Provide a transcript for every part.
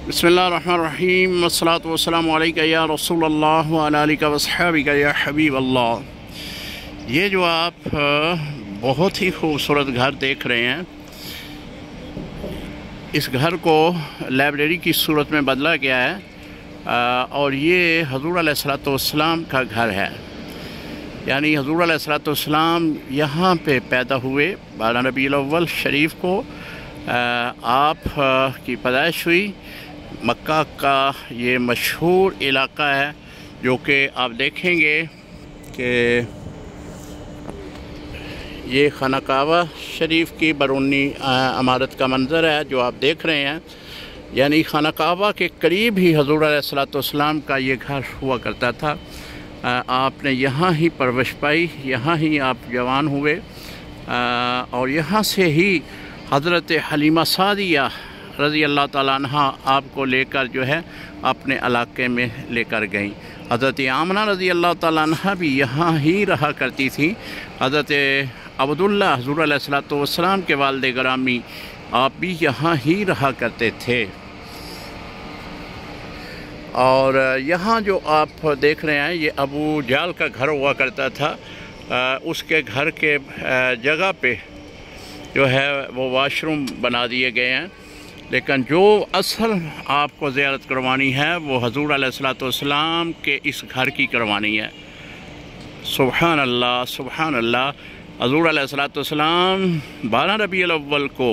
बिस्मिल्लाहिर्रहमानिर्रहीम वस्सलातु वस्सलामु अलैका या रसूल अल्लाह व अला आलिका व अस्हाबिका या हबीब अल्लाह। ये जो आप बहुत ही खूबसूरत घर देख रहे हैं, इस घर को लाइब्रेरी की सूरत में बदला गया है और ये हज़ूर अलैहिस्सलातु वस्सलाम का घर है। यानी हज़ूर अलैहिस्सलातु वस्सलाम यहाँ पे पैदा हुए। 12 रबीउल अव्वल शरीफ को आप की पैदाइश हुई। मक्का का ये मशहूर इलाका है जो कि आप देखेंगे कि ये खाना काबा शरीफ की बैरूनी इमारत का मंज़र है जो आप देख रहे हैं। यानी खाना काबा के करीब ही हज़ूर अलैहिस्सलातु वस्सलाम का ये घर हुआ करता था। आपने यहाँ ही परवरिश पाई, यहाँ ही आप जवान हुए और यहाँ से ही हज़रत हलीमा सादिया रज़ी अल्लाह ताला अन्हा आपको लेकर जो है अपने इलाके में लेकर गई। हज़रत आमना रज़ी अल्लाह ताला अन्हा भी यहाँ ही रहा करती थी। हज़रत अब्दुल्लाह हुज़ूर अलैहिस्सलातु वस्सलाम के वालिद गिरामी आप भी यहाँ ही रहा करते थे। और यहाँ जो आप देख रहे हैं ये अबू जाल का घर हुआ करता था। उसके घर के जगह पे जो है वो वाशरूम बना दिए गए हैं, लेकिन जो असल आपको ज़ियारत करवानी है वो हज़ूर अलैहिस्सलातु वस्सलाम के इस घर की करवानी है। सुभान अल्लाह, सुभान अल्लाह। हज़ूर अलैहिस्सलातु वस्सलाम 12 रबीउल अव्वल को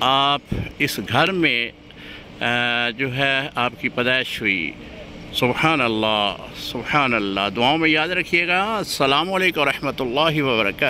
आप इस घर में जो है आपकी पैदाइश हुई। सुभान अल्लाह, सुभान अल्लाह। दुआओं में याद रखिएगा। अस्सलामु अलैकुम व रहमतुल्लाहि व बरकातहू।